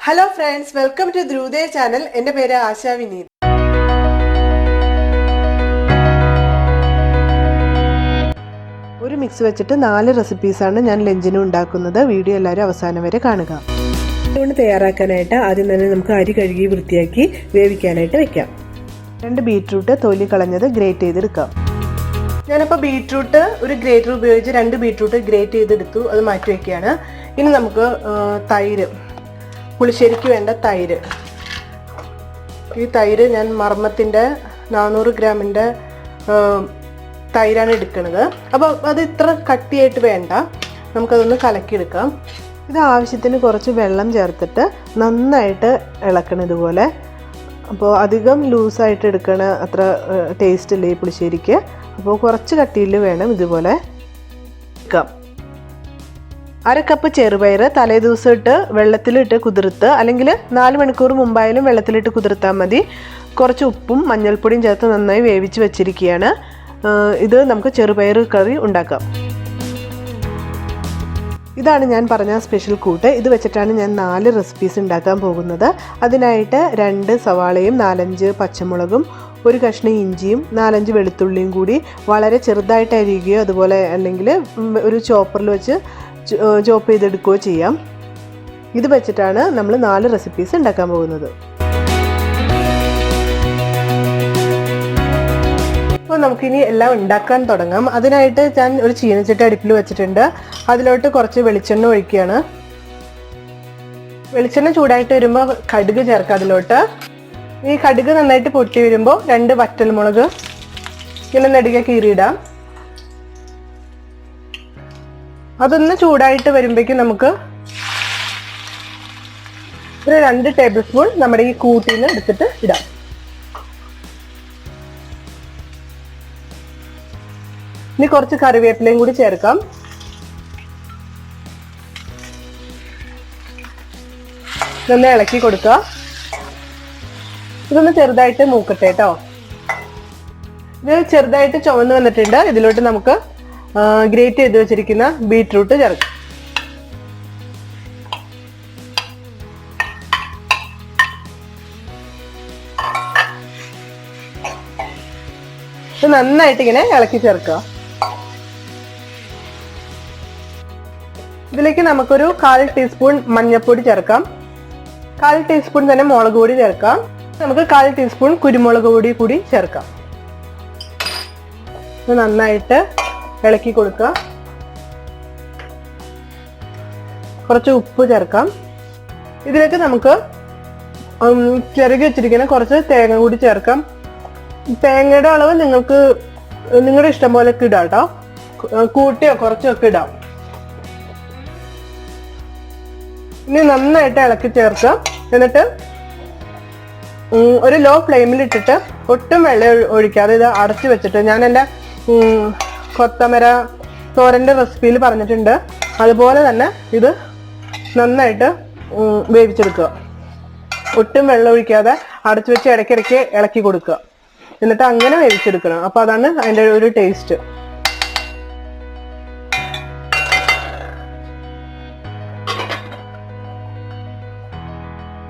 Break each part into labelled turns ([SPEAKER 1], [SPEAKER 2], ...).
[SPEAKER 1] Hello friends, welcome to Dhruvodaya channel. എൻ്റെ പേര് ആശാ വിനീത്. ഒരു മിക്സ് വെച്ചിട്ട് 4 റെസിപ്പീസാണ് ഞാൻ ലഞ്ചിന് ഉണ്ടാക്കുന്നത്. വീഡിയോ എല്ലാവരും അവസാനം വരെ കാണുക. ഇതുകൊണ്ട് തയ്യാറാക്കാനായിട്ട് ആദ്യം തന്നെ നമുക്ക് അരി കഴുകി വൃത്തിയാക്കി വേവിക്കാനായിട്ട് വെക്കാം. 2 ബീറ്റ്റൂട്ട് തൊലി കളഞ്ഞത് ഗ്രേറ്റ് ചെയ്തെടുക്കാം. ഞാനിപ്പോൾ ബീറ്റ്റൂട്ട് ഒരു ഗ്രേറ്റർ ഉപയോഗിച്ച് 2 ബീറ്റ്റൂട്ട് ഗ്രേറ്റ് ചെയ്തെടുത്തു. അത് മാറ്റി വയ്ക്കുകയാണ്. ഇനി നമുക്ക് തൈര്, പുളിശ്ശേരിക്ക് വേണ്ട തൈര്. ഈ തൈര് ഞാൻ മർമ്മത്തിൻ്റെ 400 ഗ്രാമിൻ്റെ തൈരാണ് എടുക്കുന്നത്. അപ്പോൾ അത് ഇത്ര കട്ടിയായിട്ട് വേണ്ട, നമുക്കതൊന്ന് കലക്കിയെടുക്കാം. ഇത് ആവശ്യത്തിന് കുറച്ച് വെള്ളം ചേർത്തിട്ട് നന്നായിട്ട് ഇളക്കണം ഇതുപോലെ. അപ്പോൾ അധികം ലൂസായിട്ട് എടുക്കണ അത്ര ടേസ്റ്റ് ഇല്ല ഈ പുളിശ്ശേരിക്ക്. അപ്പോൾ കുറച്ച് കട്ടിയിൽ വേണം ഇതുപോലെ എടുക്കാം. 1/2 കപ്പ് ചെറുപയർ തലേദിവസം ഇട്ട് വെള്ളത്തിലിട്ട് കുതിർത്ത്, അല്ലെങ്കിൽ 4 മണിക്കൂർ മുമ്പായാലും വെള്ളത്തിലിട്ട് കുതിർത്താൽ മതി. കുറച്ച് ഉപ്പും മഞ്ഞൾപ്പൊടിയും ചേർത്ത് നന്നായി വേവിച്ച് വെച്ചിരിക്കുകയാണ്. ഇത് നമുക്ക് ചെറുപയർ കറി ഉണ്ടാക്കാം. ഇതാണ് ഞാൻ പറഞ്ഞ സ്പെഷ്യൽ കൂട്ട്. ഇത് വെച്ചിട്ടാണ് ഞാൻ 4 റെസിപ്പീസ് ഉണ്ടാക്കാൻ പോകുന്നത്. അതിനായിട്ട് 2 സവാളയും 4-5 പച്ചമുളകും 1 കഷ്ണം ഇഞ്ചിയും 4-5 വെളുത്തുള്ളിയും കൂടി വളരെ ചെറുതായിട്ട് അരിയുകയോ അതുപോലെ അല്ലെങ്കിൽ ഒരു ചോപ്പറിൽ വെച്ച് ചോപ്പ് ചെയ്തെടുക്കുകയോ ചെയ്യാം. ഇത് വെച്ചിട്ടാണ് നമ്മൾ 4 റെസിപ്പീസ് ഉണ്ടാക്കാൻ പോകുന്നത്. അപ്പോൾ നമുക്കിനി എല്ലാം ഉണ്ടാക്കാൻ തുടങ്ങാം. അതിനായിട്ട് ഞാൻ ഒരു ചീനച്ചട്ടി അടുപ്പിൽ വെച്ചിട്ടുണ്ട്. അതിലോട്ട് കുറച്ച് വെളിച്ചെണ്ണ ഒഴിക്കുകയാണ്. വെളിച്ചെണ്ണ ചൂടായിട്ട് വരുമ്പോൾ കടുക് ചേർക്കാം അതിലോട്ട്. ഈ കടുക് നന്നായിട്ട് പൊട്ടി വരുമ്പോൾ 2 വറ്റൽമുളക് ഇങ്ങനെ നെടുകെ കീറിയിടാം. അതൊന്ന് ചൂടായിട്ട് വരുമ്പോഴേക്കും നമുക്ക് ഒരു 2 ടേബിൾ സ്പൂൺ നമ്മുടെ ഈ കൂട്ടിൽ നിന്ന് എടുത്തിട്ട് ഇടാം. ഇനി കുറച്ച് കറിവേപ്പിലയും കൂടി ചേർക്കാം. ഇതൊന്ന് ഇളക്കി കൊടുക്കുക. ഇതൊന്ന് ചെറുതായിട്ട് മൂക്കട്ടെ കേട്ടോ. ഇത് ചെറുതായിട്ട് ചുവന്ന് വന്നിട്ടുണ്ട്. ഇതിലോട്ട് നമുക്ക് ഗ്രേറ്റ് ചെയ്ത് വെച്ചിരിക്കുന്ന ബീറ്റ്റൂട്ട് ചേർക്കാം. ഇത് നന്നായിട്ട് ഇങ്ങനെ ഇളക്കി ചേർക്കുക. ഇതിലേക്ക് നമുക്കൊരു 1/4 ടീസ്പൂൺ മഞ്ഞൾപ്പൊടി ചേർക്കാം. 1/4 ടീസ്പൂൺ തന്നെ മുളക് പൊടി ചേർക്കാം. നമുക്ക് 1/4 ടീസ്പൂൺ കുരുമുളക് പൊടി കൂടി ചേർക്കാം. ഇത് നന്നായിട്ട് ഇളക്കി കൊടുക്കുക. കുറച്ച് ഉപ്പ് ചേർക്കാം. ഇതിലേക്ക് നമുക്ക് ചിരകി വെച്ചിരിക്കുന്ന കുറച്ച് തേങ്ങ കൂടി ചേർക്കാം. തേങ്ങയുടെ അളവ് നിങ്ങൾക്ക് നിങ്ങളുടെ ഇഷ്ടം പോലെ ഒക്കെ ഇടാം കേട്ടോ. കൂട്ടിയോ കുറച്ചോ ഒക്കെ ഇടാം. ഇനി നന്നായിട്ട് ഇളക്കി ചേർക്കുക. എന്നിട്ട് ഒരു ലോ ഫ്ലെയിമിൽ ഇട്ടിട്ട് ഒട്ടും വെള്ളം ഒഴിക്കാതെ ഇത് അടച്ചു വെച്ചിട്ട്, ഞാൻ എൻ്റെ കൊത്തമര തോരൻ്റെ റെസിപ്പിയിൽ പറഞ്ഞിട്ടുണ്ട്, അതുപോലെ തന്നെ ഇത് നന്നായിട്ട് വേവിച്ചെടുക്കുക. ഒട്ടും വെള്ളം ഒഴിക്കാതെ അടച്ചു വെച്ച് ഇടയ്ക്കിടയ്ക്ക് ഇളക്കി കൊടുക്കുക. എന്നിട്ട് അങ്ങനെ വേവിച്ചെടുക്കണം. അപ്പോൾ അതാണ് അതിൻ്റെ ഒരു ടേസ്റ്റ്.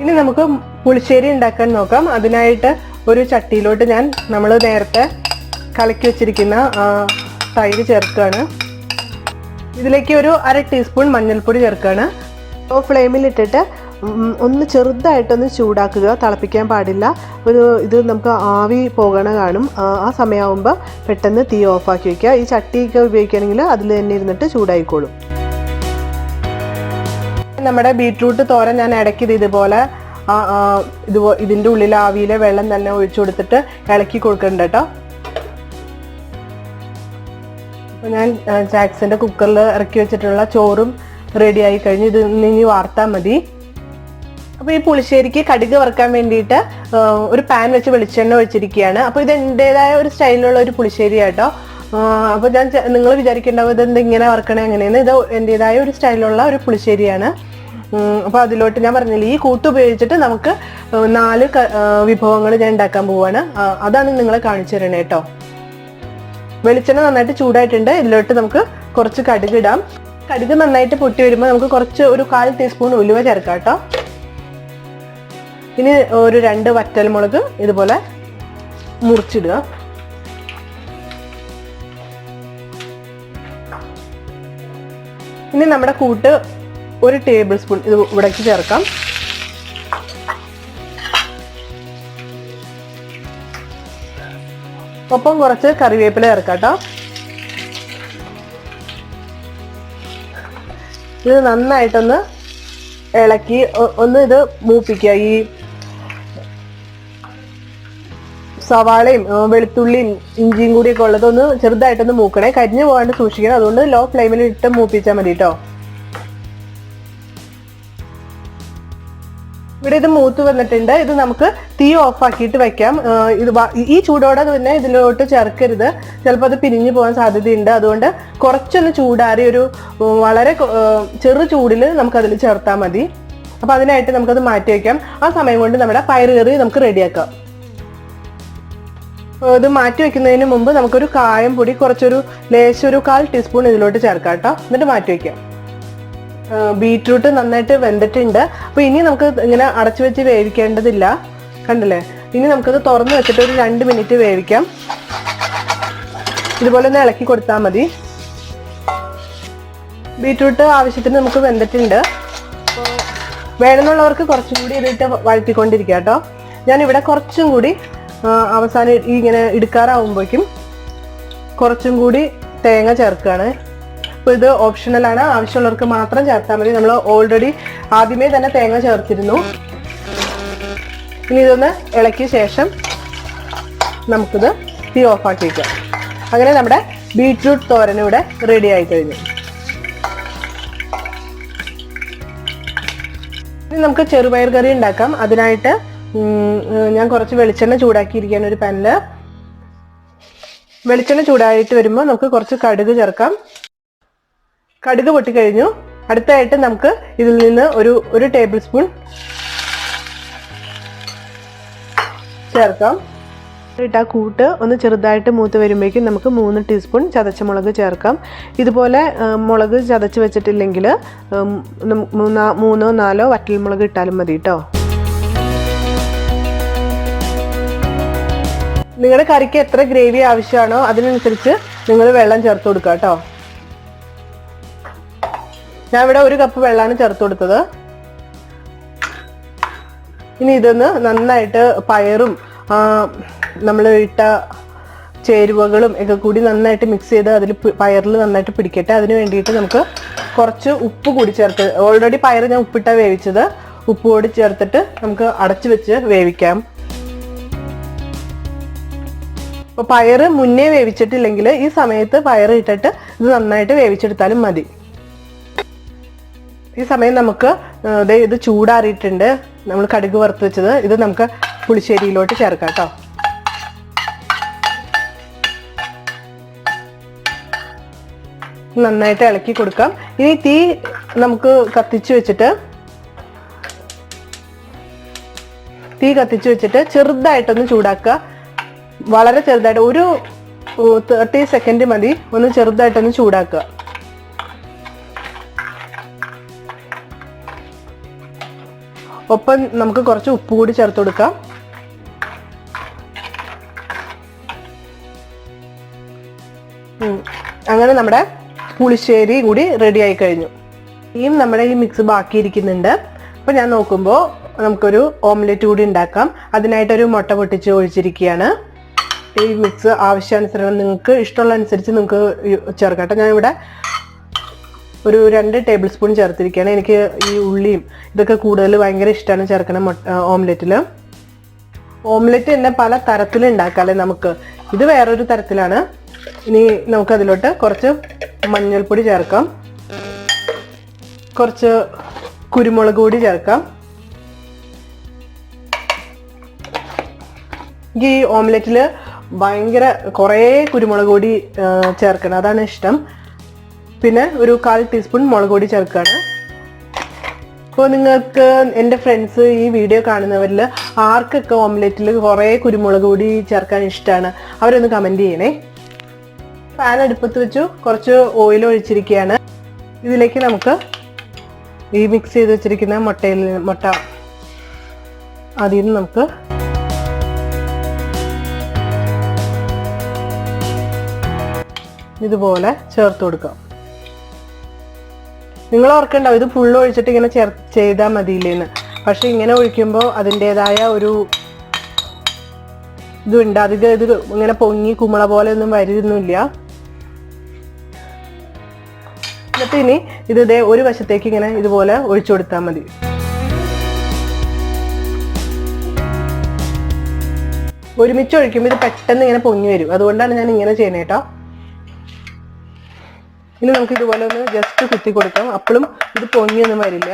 [SPEAKER 1] ഇനി നമുക്ക് പുളിശ്ശേരി ഉണ്ടാക്കാൻ നോക്കാം. അതിനായിട്ട് ഒരു ചട്ടിയിലോട്ട് നമ്മൾ നേരത്തെ കലക്കി വെച്ചിരിക്കുന്ന തൈര് ചേർക്കുകയാണ്. ഇതിലേക്ക് ഒരു 1/2 ടീസ്പൂൺ മഞ്ഞൾപ്പൊടി ചേർക്കുകയാണ്. ഫ്ലെയിമിലിട്ടിട്ട് ഒന്ന് ചെറുതായിട്ടൊന്ന് ചൂടാക്കുക. തിളപ്പിക്കാൻ പാടില്ല. ഇത് നമുക്ക് ആവി പോകണ കാണും. ആ സമയമാകുമ്പോൾ പെട്ടെന്ന് തീ ഓഫാക്കി വയ്ക്കുക. ഈ ചട്ടിയൊക്കെ ഉപയോഗിക്കുകയാണെങ്കിൽ അതിൽ തന്നെ ഇരുന്നിട്ട് ചൂടായിക്കോളും. നമ്മുടെ ബീറ്റ്റൂട്ട് തോരൻ ഞാൻ ഇടയ്ക്ക് ഇതുപോലെ ഇതിൻ്റെ ഉള്ളിൽ ആവിയിലെ വെള്ളം തന്നെ ഒഴിച്ചു കൊടുത്തിട്ട് ഇളക്കി കൊടുക്കുന്നുണ്ട് കേട്ടോ. അപ്പോൾ ഞാൻ ജാക്സന്റെ കുക്കറിൽ ഇറക്കി വെച്ചിട്ടുള്ള ചോറും റെഡി ആയി കഴിഞ്ഞ് ഇത് ഇനി വാർത്താൽ മതി. അപ്പോൾ ഈ പുളിശ്ശേരിക്ക് കടുക് വറുക്കാൻ വേണ്ടിയിട്ട് ഒരു പാൻ വെച്ച് വെളിച്ചെണ്ണ ഒഴിച്ചിരിക്കുകയാണ്. അപ്പോൾ ഇത് എൻ്റെതായ ഒരു സ്റ്റൈലിലുള്ള ഒരു പുളിശ്ശേരി കേട്ടോ. അപ്പോൾ നിങ്ങൾ വിചാരിക്കേണ്ടാവും ഇതെന്ത് ഇങ്ങനെ വറുക്കണേ എങ്ങനെയാണ്. ഇത് എൻ്റെതായ ഒരു സ്റ്റൈലിലുള്ള ഒരു പുളിശ്ശേരിയാണ്. അപ്പോൾ അതിലോട്ട് ഞാൻ പറഞ്ഞില്ലേ, ഈ കൂട്ട് ഉപയോഗിച്ചിട്ട് നമുക്ക് 4 വിഭവങ്ങൾ ഞാൻ ഉണ്ടാക്കാൻ പോവാണ്. അതാണ് നിങ്ങളെ കാണിച്ചു തരണേ കേട്ടോ. വെളിച്ചെണ്ണ നന്നായിട്ട് ചൂടായിട്ടുണ്ട്. ഇതിലോട്ട് നമുക്ക് കുറച്ച് കടുക് ഇടാം. കടുക് നന്നായിട്ട് പൊട്ടി വരുമ്പോൾ നമുക്ക് കുറച്ച് ഒരു 1/4 ടീസ്പൂൺ ഉലുവ ചേർക്കാം കേട്ടോ. ഇനി ഒരു 2 വറ്റൽമുളക് ഇതുപോലെ മുറിച്ചിടുക. ഇനി നമ്മുടെ കൂട്ട് 1 ടേബിൾ സ്പൂൺ ഇത് ഇവിടേക്ക് ചേർക്കാം. ഒപ്പം കുറച്ച് കറിവേപ്പില ചേർക്കാം കേട്ടോ. ഇത് നന്നായിട്ടൊന്ന് ഇളക്കി ഒന്ന് ഇത് മൂപ്പിക്കുക. ഈ സവാളയും വെളുത്തുള്ളിയും ഇഞ്ചിയും കൂടിയൊക്കെ ഉള്ളതൊന്ന് ചെറുതായിട്ടൊന്ന് മൂക്കണേ. കരിഞ്ഞു പോകാണ്ട് സൂക്ഷിക്കണം. അതുകൊണ്ട് ലോ ഫ്ലെയിമിൽ ഇട്ട് മൂപ്പിച്ചാൽ മതി കേട്ടോ. ഇവിടെ ഇത് മൂത്ത് വന്നിട്ടുണ്ട്. ഇത് നമുക്ക് തീ ഓഫ് ആക്കിയിട്ട് വെക്കാം. ഇത് ഈ ചൂടോടെ തന്നെ ഇതിലോട്ട് ചേർക്കരുത്, ചിലപ്പോൾ അത് പിരിഞ്ഞു പോകാൻ സാധ്യതയുണ്ട്. അതുകൊണ്ട് കുറച്ചൊന്ന് ചൂടാറി ഒരു വളരെ ചെറു ചൂടിൽ നമുക്കതിൽ ചേർത്താൽ മതി. അപ്പം അതിനായിട്ട് നമുക്കത് മാറ്റി വയ്ക്കാം. ആ സമയം കൊണ്ട് നമ്മുടെ പയറ് കറി നമുക്ക് റെഡിയാക്കാം. ഇത് മാറ്റി വെക്കുന്നതിന് മുമ്പ് നമുക്കൊരു കായം പൊടി കുറച്ചൊരു ലേശം ഒരു 1/4 ടീസ്പൂൺ ഇതിലോട്ട് ചേർക്കാം കേട്ടോ. എന്നിട്ട് മാറ്റി വയ്ക്കാം. ബീറ്റ്റൂട്ട് നന്നായിട്ട് വെന്തിട്ടുണ്ട്. അപ്പോൾ ഇനി നമുക്ക് ഇങ്ങനെ അടച്ചു വെച്ച് വേവിക്കേണ്ടതില്ല. കണ്ടില്ലേ? ഇനി നമുക്കത് തുറന്ന് വെച്ചിട്ട് ഒരു 2 മിനിറ്റ് വേവിക്കാം. ഇതുപോലെ ഒന്ന് ഇളക്കി കൊടുത്താൽ മതി. ബീറ്റ്റൂട്ട് ആവശ്യത്തിന് നമുക്ക് വെന്തിട്ടുണ്ട്. വേണമെന്നുള്ളവർക്ക് കുറച്ചും കൂടി ഇതിട്ട് വഴറ്റിക്കൊണ്ടിരിക്കുക കേട്ടോ. ഞാനിവിടെ കുറച്ചും കൂടി അവസാനം ഇങ്ങനെ എടുക്കാറാവുമ്പോഴേക്കും കുറച്ചും കൂടി തേങ്ങ ചേർക്കുകയാണ്. അപ്പോൾ ഇത് ഓപ്ഷണലാണ്, ആവശ്യമുള്ളവർക്ക് മാത്രം ചേർത്താൽ മതി. നമ്മൾ ഓൾറെഡി ആദ്യമേ തന്നെ തേങ്ങ ചേർത്തിരുന്നു. ഇനി ഇതൊന്ന് ഇളക്കിയ ശേഷം നമുക്കിത് തീ ഓഫാക്കി വയ്ക്കാം. അങ്ങനെ നമ്മുടെ ബീറ്റ്റൂട്ട് തോരൻ ഇവിടെ റെഡി ആയി കഴിഞ്ഞു. ഇനി നമുക്ക് ചെറുപയർ കറി ഉണ്ടാക്കാം. അതിനായിട്ട് ഞാൻ കുറച്ച് വെളിച്ചെണ്ണ ചൂടാക്കിയിരിക്കുകയാണ് ഒരു പാനിൽ. വെളിച്ചെണ്ണ ചൂടായിട്ട് വരുമ്പോൾ നമുക്ക് കുറച്ച് കടുക് ചേർക്കാം. കടുക് പൊട്ടിക്കഴിഞ്ഞു. അടുത്തായിട്ട് നമുക്ക് ഇതിൽ നിന്ന് ഒരു ടേബിൾ സ്പൂൺ ചേർക്കാം. ആ കൂട്ട് ഒന്ന് ചെറുതായിട്ട് മൂത്ത് വരുമ്പോഴേക്കും നമുക്ക് 3 ടീസ്പൂൺ ചതച്ച മുളക് ചേർക്കാം. ഇതുപോലെ മുളക് ചതച്ച് വെച്ചിട്ടില്ലെങ്കിൽ 3 4 വറ്റൽമുളക് ഇട്ടാലും മതി കേട്ടോ. നിങ്ങളുടെ കറിക്ക് എത്ര ഗ്രേവി ആവശ്യമാണോ അതിനനുസരിച്ച് നിങ്ങൾ വെള്ളം ചേർത്ത് കൊടുക്കുക കേട്ടോ. ഞാൻ ഇവിടെ 1 കപ്പ് വെള്ളമാണ് ചേർത്ത് കൊടുത്തത്. ഇനി ഇതൊന്ന് നന്നായിട്ട് പയറും നമ്മൾ ഇട്ട ചേരുവകളും ഒക്കെ കൂടി നന്നായിട്ട് മിക്സ് ചെയ്ത് അതിൽ പയറിൽ നന്നായിട്ട് പിടിക്കട്ടെ. അതിന് വേണ്ടിയിട്ട് നമുക്ക് കുറച്ച് ഉപ്പ് കൂടി ചേർത്ത്, ഓൾറെഡി പയർ ഞാൻ ഉപ്പിട്ടാണ് വേവിച്ചത്. ഉപ്പ് കൂടി ചേർത്തിട്ട് നമുക്ക് അടച്ചു വെച്ച് വേവിക്കാം. അപ്പോൾ പയർ മുന്നേ വേവിച്ചിട്ടില്ലെങ്കിൽ ഈ സമയത്ത് പയർ ഇട്ടിട്ട് ഇത് നന്നായിട്ട് വേവിച്ചെടുത്താലും മതി. ഈ സമയം നമുക്ക് ഇത് ചൂടാറിയിട്ടുണ്ട്. നമ്മൾ കടുക് വറുത്ത് വെച്ചത് ഇത് നമുക്ക് പുളിശ്ശേരിയിലോട്ട് ചേർക്കാം കേട്ടോ. നന്നായിട്ട് ഇളക്കി കൊടുക്കാം. ഇനി തീ നമുക്ക് കത്തിച്ചു വെച്ചിട്ട് ചെറുതായിട്ടൊന്ന് ചൂടാക്കുക. വളരെ ചെറുതായിട്ട് ഒരു 30 സെക്കൻഡ് മതി. ഒന്ന് ചെറുതായിട്ടൊന്ന് ചൂടാക്കുക. ഒപ്പം നമുക്ക് കുറച്ച് ഉപ്പ് കൂടി ചേർത്ത് കൊടുക്കാം. അങ്ങനെ നമ്മുടെ പുളിശ്ശേരി കൂടി റെഡി ആയി കഴിഞ്ഞു. ഇനിയും നമ്മുടെ ഈ മിക്സ് ബാക്കിയിരിക്കുന്നുണ്ട്. അപ്പോൾ ഞാൻ നോക്കുമ്പോൾ നമുക്കൊരു ഓംലെറ്റ് കൂടി ഉണ്ടാക്കാം. അതിനായിട്ടൊരു മുട്ട പൊട്ടിച്ച് ഒഴിച്ചിരിക്കുകയാണ്. ഈ മിക്സ് ആവശ്യാനുസരണം നിങ്ങൾക്ക് ഇഷ്ടമുള്ള അനുസരിച്ച് നിങ്ങൾക്ക് ചേർക്കട്ടെ. ഞാനിവിടെ ഒരു 2 ടേബിൾ സ്പൂൺ ചേർത്തിരിക്കുകയാണ്. എനിക്ക് ഈ ഉള്ളിയും ഇതൊക്കെ കൂടുതൽ ഭയങ്കര ഇഷ്ടമാണ് ചേർക്കണം ഓംലെറ്റിൽ. ഓംലെറ്റ് തന്നെ പല തരത്തിൽ ഉണ്ടാക്കാമല്ലേ നമുക്ക്. ഇത് വേറൊരു തരത്തിലാണ്. ഇനി നമുക്കതിലോട്ട് കുറച്ച് മഞ്ഞൾപ്പൊടി ചേർക്കാം, കുറച്ച് കുരുമുളക് പൊടി ചേർക്കാം. ഈ ഓംലെറ്റിൽ ഭയങ്കര കുറേ കുരുമുളക് പൊടി ചേർക്കണം, അതാണ് ഇഷ്ടം. പിന്നെ ഒരു 1/4 ടീസ്പൂൺ മുളക് പൊടി ചേർക്കുകയാണ്. അപ്പോൾ നിങ്ങൾക്ക് എൻ്റെ ഫ്രണ്ട്സ് ഈ വീഡിയോ കാണുന്നവരിൽ ആർക്കൊക്കെ ഓംലെറ്റിൽ കുറേ കുരുമുളക് പൊടി ചേർക്കാൻ ഇഷ്ടമാണ് അവരൊന്ന് കമൻറ്റ് ചെയ്യണേ. പാൻ അടുപ്പത്ത് വെച്ചു, കുറച്ച് ഓയിൽ ഒഴിച്ചിരിക്കുകയാണ്. ഇതിലേക്ക് നമുക്ക് ഈ മിക്സ് ചെയ്ത് വെച്ചിരിക്കുന്ന മുട്ട അതിൽ നിന്ന് നമുക്ക് ഇതുപോലെ ചേർത്ത് കൊടുക്കാം. നിങ്ങൾ ഓർക്കണ്ടാവും ഇത് ഫുള്ള് ഒഴിച്ചിട്ട് ഇങ്ങനെ ചെയ്താൽ മതിയില്ലേന്ന്. പക്ഷെ ഇങ്ങനെ ഒഴിക്കുമ്പോൾ അതിൻ്റെതായ ഒരു ഇതുണ്ട്. അധികം ഇത് ഇങ്ങനെ പൊങ്ങി കുമ്പള പോലെ ഒന്നും വരുന്നില്ല. എന്നിട്ട് ഇനി ഇത് ഇതേ ഒരു വശത്തേക്ക് ഇങ്ങനെ ഇതുപോലെ ഒഴിച്ചു കൊടുത്താൽ മതി. ഒരുമിച്ച് ഒഴിക്കുമ്പോൾ ഇത് പെട്ടെന്ന് ഇങ്ങനെ പൊങ്ങി വരും. അതുകൊണ്ടാണ് ഞാൻ ഇങ്ങനെ ചെയ്യണേ കേട്ടോ. ഇനി നമുക്ക് ഇതുപോലെ ഒന്ന് ജസ്റ്റ് കുത്തി കൊടുക്കാം. അപ്പോഴും ഇത് പൊങ്ങിയൊന്നും വരില്ല.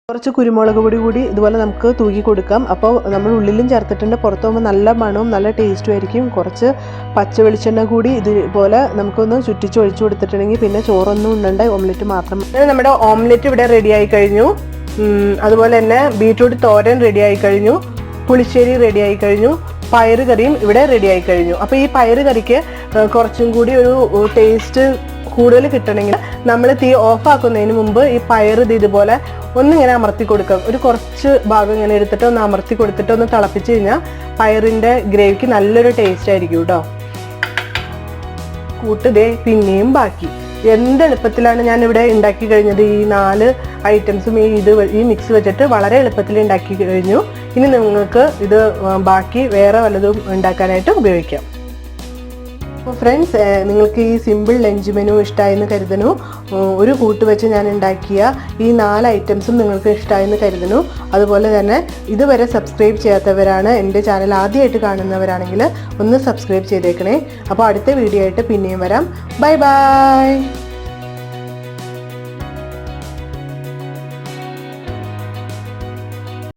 [SPEAKER 1] കുറച്ച് കുരുമുളക് പൊടി കൂടി ഇതുപോലെ നമുക്ക് തൂക്കി കൊടുക്കാം. അപ്പോൾ നമ്മൾ ഉള്ളിലും ചേർത്തിട്ടുണ്ട്, പുറത്ത് പോകുമ്പോൾ നല്ല മണവും നല്ല ടേസ്റ്റും ആയിരിക്കും. കുറച്ച് പച്ച വെളിച്ചെണ്ണ കൂടി ഇതുപോലെ നമുക്കൊന്ന് ചുറ്റിച്ച് ഒഴിച്ചു കൊടുത്തിട്ടുണ്ടെങ്കിൽ പിന്നെ ചോറൊന്നും ഉണ്ടണ്ട, ഓംലെറ്റ് മാത്രം. നമ്മുടെ ഓംലെറ്റ് ഇവിടെ റെഡി ആയി കഴിഞ്ഞു. അതുപോലെ തന്നെ ബീറ്റ്റൂട്ട് തോരൻ റെഡി ആയി കഴിഞ്ഞു, പുളിശ്ശേരി റെഡി ആയി കഴിഞ്ഞു, പയറ് കറിയും ഇവിടെ റെഡി ആയി കഴിഞ്ഞു. അപ്പോൾ ഈ പയറ് കറിക്ക് കുറച്ചും കൂടി ഒരു ടേസ്റ്റ് കൂടുതൽ കിട്ടണമെങ്കിൽ നമ്മൾ തീ ഓഫ് ആക്കുന്നതിന് മുമ്പ് ഈ പയറ് ഇതുപോലെ ഒന്നിങ്ങനെ അമർത്തി കൊടുക്കാം. ഒരു കുറച്ച് ഭാഗം ഇങ്ങനെ എടുത്തിട്ട് ഒന്ന് അമർത്തി കൊടുത്തിട്ട് ഒന്ന് തിളപ്പിച്ച് കഴിഞ്ഞാൽ പയറിൻ്റെ ഗ്രേവിക്ക് നല്ലൊരു ടേസ്റ്റ് ആയിരിക്കും കേട്ടോ. കൂട്ട് പിന്നെയും ബാക്കി. എന്ത് എളുപ്പത്തിലാണ് ഞാൻ ഇവിടെ ഉണ്ടാക്കി കഴിഞ്ഞത്. ഈ 4 ഐറ്റംസും ഈ മിക്സ് വെച്ചിട്ട് വളരെ എളുപ്പത്തിൽ ഉണ്ടാക്കി കഴിഞ്ഞു. ഇനി നിങ്ങൾക്ക് ഇത് ബാക്കി വേറെ വല്ലതും ഉണ്ടാക്കാനായിട്ട് ഉപയോഗിക്കാം. അപ്പോൾ ഫ്രണ്ട്സ്, നിങ്ങൾക്ക് ഈ സിമ്പിൾ ലഞ്ച് മെനു ഇഷ്ടമായെന്ന് കരുതുന്നു. ഒരു കൂട്ട് വെച്ച് ഞാൻ ഉണ്ടാക്കിയ ഈ 4 ഐറ്റംസും നിങ്ങൾക്ക് ഇഷ്ടമായെന്ന് കരുതുന്നു. അതുപോലെ തന്നെ ഇതുവരെ സബ്സ്ക്രൈബ് ചെയ്യാത്തവരാണ്, എൻ്റെ ചാനൽ ആദ്യമായിട്ട് കാണുന്നവരാണെങ്കിൽ ഒന്ന് സബ്സ്ക്രൈബ് ചെയ്തേക്കണേ. അപ്പോൾ അടുത്ത വീഡിയോ ആയിട്ട് പിന്നെയും വരാം. Bye bye.